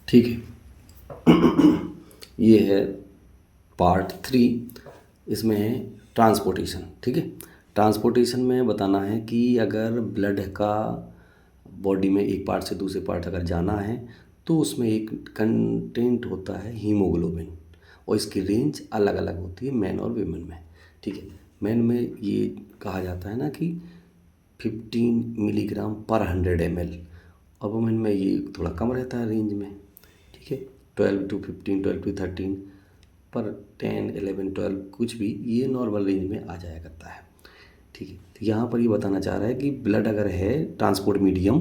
ठीक है। ये है पार्ट 3। इसमें है ट्रांसपोर्टेशन। ठीक है, ट्रांसपोर्टेशन में बताना है कि अगर ब्लड का बॉडी में एक पार्ट से दूसरे पार्ट अगर जाना है तो उसमें एक कंटेंट होता है हीमोग्लोबिन, और इसकी रेंज अलग अलग होती है मैन और वीमेन में। ठीक है, मैन में ये कहा जाता है ना कि 15 मिलीग्राम पर 100 ml, और वुमेन में ये थोड़ा कम रहता है रेंज में। ठीक है, 12 to 15, 12 to 13 पर 10, 11, 12 कुछ भी ये नॉर्मल रेंज में आ जाया करता है। ठीक है, तो यहाँ पर ये बताना चाह रहा है कि ब्लड अगर है ट्रांसपोर्ट मीडियम,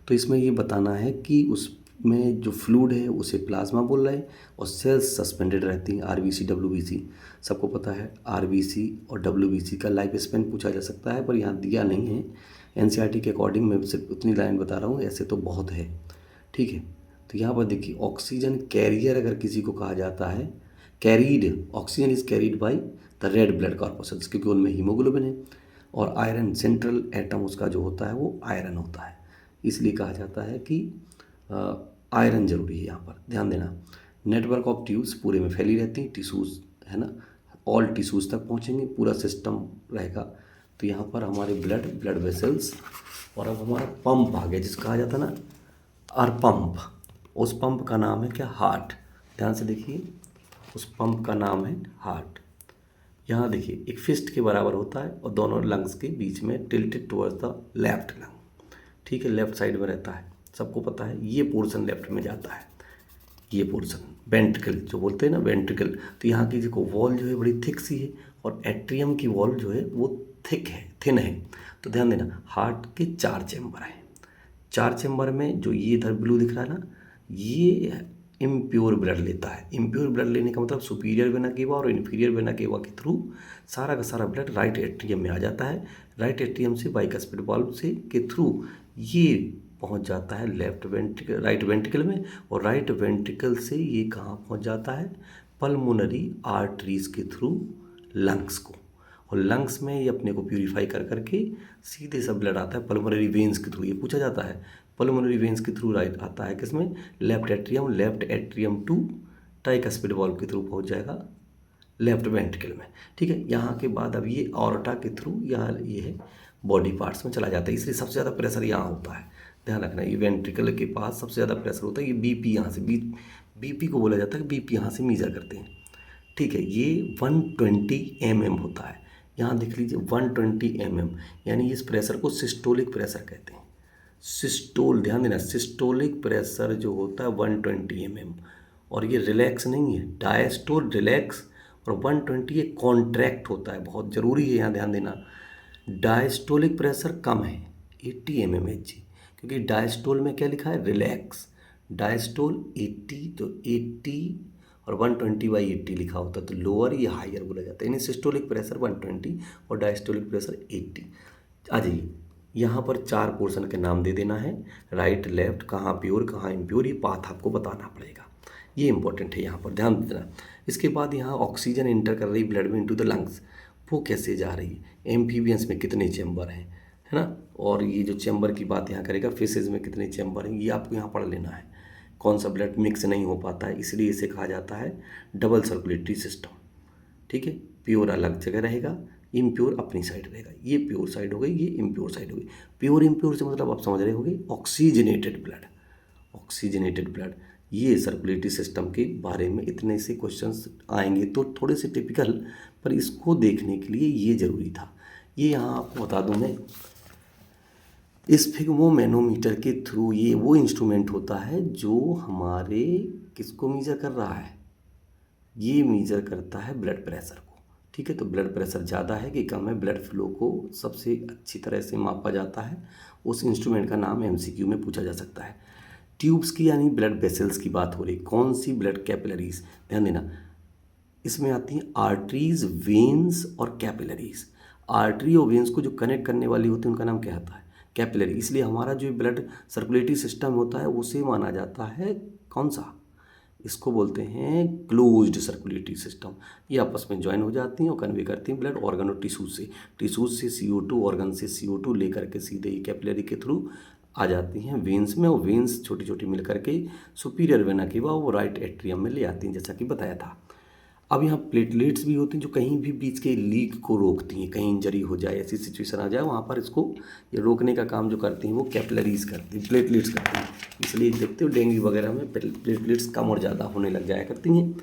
तो इसमें ये बताना है कि उसमें जो फ्लूइड है उसे प्लाज्मा बोल रहा है, और सेल्स सस्पेंडेड रहती हैं, आरबीसी डब्ल्यूबीसी। सबको पता है आरबीसी और डब्ल्यूबीसी का लाइफ स्पेन पूछा जा सकता है, पर यहाँ दिया नहीं है। एनसीईआरटी के अकॉर्डिंग मैं सिर्फ उतनी लाइन बता रहा हूँ, ऐसे तो बहुत है। ठीक है, तो यहाँ पर देखिए ऑक्सीजन कैरियर अगर किसी को कहा जाता है, carried, oxygen is carried by the red blood corpuscles, क्योंकि उनमें हीमोग्लोबिन है। और आयरन, सेंट्रल एटम उसका जो होता है वो आयरन होता है, इसलिए कहा जाता है कि आयरन जरूरी है। यहाँ पर ध्यान देना, नेटवर्क ऑफ ट्यूब्स पूरे में फैली रहती हैं, टिश्यूज़ है ना, ऑल टिश्यूज़ तक पहुँचेंगे, पूरा सिस्टम रहेगा। तो यहाँ पर हमारे ब्लड वेसल्स, और अब हमारा पंप आ गया जिसका कहा जाता है ना और पंप, उस पंप का नाम है क्या, हार्ट। ध्यान से देखिए, उस पंप का नाम है हार्ट। यहाँ देखिए एक फिस्ट के बराबर होता है और दोनों लंग्स के बीच में tilted towards the left lung. ठीक है, लेफ्ट साइड में रहता है, सबको पता है। ये पोर्शन लेफ्ट में जाता है, ये पोर्शन वेंट्रिकल जो बोलते हैं ना, वेंट्रिकल। तो यहाँ की देखो वॉल जो है बड़ी थिक सी है, और एट्रियम की वॉल जो है वो थिक है, थिन है। तो ध्यान देना, हार्ट के 4 चैम्बर हैं। 4 चैम्बर में जो ये इधर ब्लू दिख रहा है ना, ये इम्प्योर ब्लड लेता है। इम्प्योर ब्लड लेने का मतलब सुपीरियर वेना केवा और इन्फीरियर वेना केवा के थ्रू सारा का सारा ब्लड राइट एट्रियम में आ जाता है। राइट एट्रियम से बाइकस्पिड वाल्व से के थ्रू ये पहुंच जाता है लेफ्ट वेंट्रिकल, राइट वेंट्रिकल में, और राइट वेंट्रिकल से ये कहाँ पहुंच जाता है, पल्मोनरी आर्टरीज के थ्रू लंग्स को, और लंग्स में ये अपने को प्यूरिफाई कर करके सीधे सा ब्लड आता है पल्मोनरी वेन्स के थ्रू। ये पूछा जाता है, पल्मोनरी वेन्स के थ्रू राइट आता है किसमें, left atrium to tricuspid valve के थ्रू पहुंच जाएगा लेफ्ट वेंट्रिकल में। ठीक है, यहाँ के बाद अब ये ऑर्टा के थ्रू यहाँ ये है बॉडी पार्ट्स में चला जाता है, इसलिए सबसे ज़्यादा प्रेशर यहाँ होता है। ध्यान रखना, ये वेंट्रिकल के पास सबसे ज़्यादा प्रेशर होता है। ये बीपी यहाँ से, बीपी को बोला जाता है, बीपी यहाँ से मीजर करते हैं। ठीक है, ये 120 mm होता है। यहाँ देख लीजिए 120 mm, यानी इस प्रेशर को सिस्टोलिक प्रेशर कहते हैं। सिस्टोल, ध्यान देना, सिस्टोलिक प्रेशर जो होता है 120 mm, और ये रिलैक्स नहीं है, डायस्टोल रिलैक्स, और 120 ये कॉन्ट्रैक्ट होता है, बहुत ज़रूरी है यहाँ ध्यान देना। डायस्टोलिक प्रेशर कम है 80 mmHg, क्योंकि डायस्टोल में क्या लिखा है, रिलैक्स। डायस्टोल 80, तो 80 और 120/80 लिखा होता है, तो लोअर या हायर बोला जाता है। यानी सिस्टोलिक प्रेशर 120 और डायस्टोलिक प्रेशर 80। आ जाइए, यहाँ पर 4 पोर्शन के नाम दे देना है, राइट लेफ्ट, कहाँ प्योर कहाँ इम्प्योर, ये पाथ आपको बताना पड़ेगा, ये इंपॉर्टेंट है, यहाँ पर ध्यान देना। इसके बाद यहाँ ऑक्सीजन इंटर कर रही ब्लड में इनटू द लंग्स, वो कैसे जा रही है, एम्फीबियंस में कितने चैम्बर हैं, है ना, और ये जो चैम्बर की बात यहाँ करेगा, फिशेज में कितने चैम्बर हैं, ये आपको यहाँ पढ़ लेना है। कौन सा ब्लड मिक्स नहीं हो पाता है, इसलिए इसे कहा जाता है डबल सर्कुलेटरी सिस्टम। ठीक है, प्योर अलग जगह रहेगा, इम्प्योर अपनी साइड रहेगा। ये प्योर साइड हो गई, ये इम्प्योर साइड हो गई। प्योर इम्प्योर से मतलब आप समझ रहे होंगे ऑक्सीजनेटेड ब्लड, ऑक्सीजनेटेड ब्लड। ये सर्कुलेटरी सिस्टम के बारे में इतने से क्वेश्चंस आएंगे तो थोड़े से टिपिकल, पर इसको देखने के लिए ये ज़रूरी था। ये यहाँ आपको बता दूँ मैं, स्फिग्मोमैनोमीटर के थ्रू, ये वो इंस्ट्रूमेंट होता है जो हमारे किसको मीजर कर रहा है, ये मीजर करता है ब्लड प्रेशर को। ठीक है, तो ब्लड प्रेशर ज़्यादा है कि कम है, ब्लड फ्लो को सबसे अच्छी तरह से मापा जाता है। उस इंस्ट्रूमेंट का नाम एमसीक्यू में पूछा जा सकता है। ट्यूब्स की यानी ब्लड वेसल्स की बात हो रही, कौन सी, ब्लड कैपिलरीज। ध्यान देना, इसमें आती हैं आर्टरीज, वेन्स और कैपिलरीज। आर्टरी और वेन्स को जो कनेक्ट करने वाली होती है उनका नाम क्या होता है, कैपिलरी। इसलिए हमारा जो ब्लड सर्कुलेटरी सिस्टम होता है उसे माना जाता है कौन सा, इसको बोलते हैं क्लोज्ड सर्कुलेटरी सिस्टम। ये आपस में ज्वाइन हो जाती हैं और कन्वे करती हैं ब्लड ऑर्गन और टिश्यूज से CO2, ऑर्गन से CO2 लेकर के सीधे ही कैपिलरी के थ्रू आ जाती हैं वेन्स में, और वेन्स छोटी छोटी मिल करके सुपीरियर वेना केवा वो राइट एट्रियम में ले आती हैं, जैसा कि बताया था। अब यहाँ प्लेटलेट्स भी होती हैं जो कहीं भी बीच के लीक को रोकती हैं, कहीं इंजरी हो जाए, ऐसी सिचुएशन आ जाए वहाँ पर इसको ये रोकने का काम जो करती हैं वो कैपिलरीज करती हैं, प्लेटलेट्स करती हैं। इसलिए देखते हो डेंगू वगैरह में प्लेटलेट्स कम और ज़्यादा होने लग जाया करती हैं,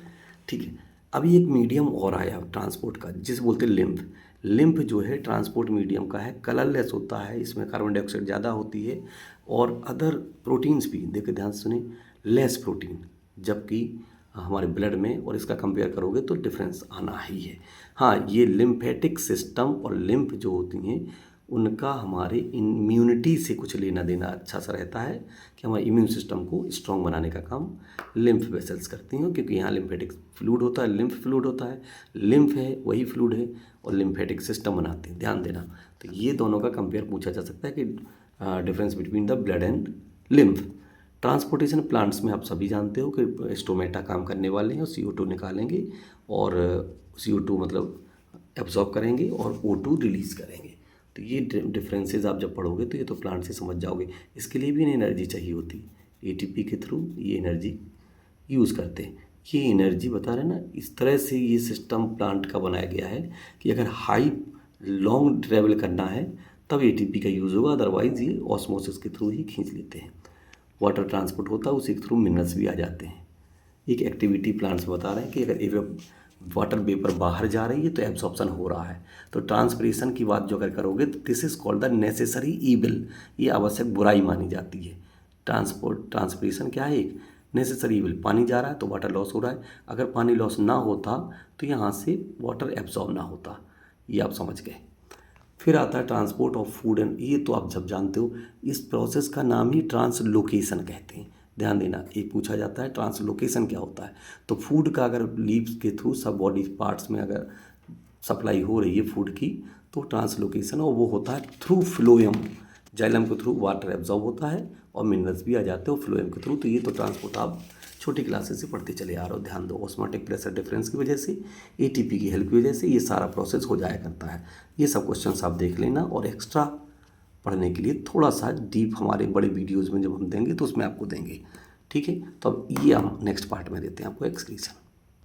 ठीक है। अभी एक मीडियम और आया ट्रांसपोर्ट का, जिसे बोलते हैं लिम्फ। लिम्फ जो है ट्रांसपोर्ट मीडियम का है, कलरलेस होता है, इसमें कार्बन डाइऑक्साइड ज़्यादा होती है और अदर प्रोटीन्स भी, देखिए ध्यान से सुने, लेस प्रोटीन, जबकि हमारे ब्लड में, और इसका कंपेयर करोगे तो डिफरेंस आना ही है। हाँ, ये लिम्फेटिक सिस्टम और लिम्फ जो होती हैं उनका हमारे इम्यूनिटी से कुछ लेना देना अच्छा सा रहता है कि हमारे इम्यून सिस्टम को स्ट्रॉन्ग बनाने का काम लिम्फ वेसल्स करती हैं, क्योंकि यहाँ लिम्फेटिक फ्लूइड होता है, लिम्फ फ्लूइड होता है, लिम्फ है वही फ्लूइड है और लिम्फेटिक सिस्टम बनाते हैं, ध्यान देना। तो ये दोनों का कंपेयर पूछा जा सकता है कि difference between the blood and lymph. Transportation plants में आप सभी जानते हो कि स्टोमेटा काम करने वाले हैं और CO2 निकालेंगे, और CO2 मतलब एब्जॉर्ब करेंगे और O2 रिलीज़ करेंगे। तो ये डिफरेंसेस आप जब पढ़ोगे तो ये तो प्लांट से समझ जाओगे। इसके लिए भी इन्हें एनर्जी चाहिए होती, ATP के थ्रू ये एनर्जी यूज़ करते हैं। ये एनर्जी बता रहे ना, इस तरह से ये सिस्टम प्लांट का बनाया गया है कि अगर हाई लॉन्ग ट्रेवल करना है तब ATP का यूज़ होगा, अदरवाइज़ ये ऑस्मोसिस के थ्रू ही खींच लेते हैं। वाटर ट्रांसपोर्ट होता है, उसी के थ्रू मिनरल्स भी आ जाते हैं। एक एक्टिविटी प्लांट्स बता रहे हैं कि अगर वाटर वेपर बाहर जा रही है तो एब्जॉर्प्शन हो रहा है। तो ट्रांसपिरेशन की बात जो अगर करोगे तो this is called the necessary evil, ये आवश्यक बुराई मानी जाती है। ट्रांसपिरेशन क्या है? एक नेसेसरी ईविल। पानी जा रहा है तो वाटर लॉस हो रहा है, अगर पानी लॉस ना होता तो यहाँ से वाटर एब्जॉर्ब ना होता, ये आप समझ गए। फिर आता है ट्रांसपोर्ट ऑफ फूड एंड, ये तो आप सब जानते हो, इस प्रोसेस का नाम ही ट्रांसलोकेशन कहते हैं। ध्यान देना, एक पूछा जाता है ट्रांसलोकेशन क्या होता है। तो फूड का अगर लीव्स के थ्रू सब बॉडी पार्ट्स में अगर सप्लाई हो रही है फूड की तो ट्रांसलोकेशन, और वो होता है थ्रू फ्लोएम। जाइलम के थ्रू वाटर एब्जॉर्ब होता है और मिनरल्स भी आ जाते हो फ्लोएम के थ्रू। तो ये तो ट्रांसपोर्ट आप छोटी क्लासेस से पढ़ते चले आ रहे हो। ध्यान दो, ऑस्मोटिक प्रेशर डिफरेंस की वजह से, ATP की हेल्प की वजह से ये सारा प्रोसेस हो जाया करता है। ये सब क्वेश्चंस आप देख लेना, और एक्स्ट्रा पढ़ने के लिए थोड़ा सा डीप हमारे बड़े वीडियोज़ में जब हम देंगे तो उसमें आपको देंगे, ठीक है। तो अब ये हम नेक्स्ट पार्ट में देते हैं आपको एक्सक्रीशन।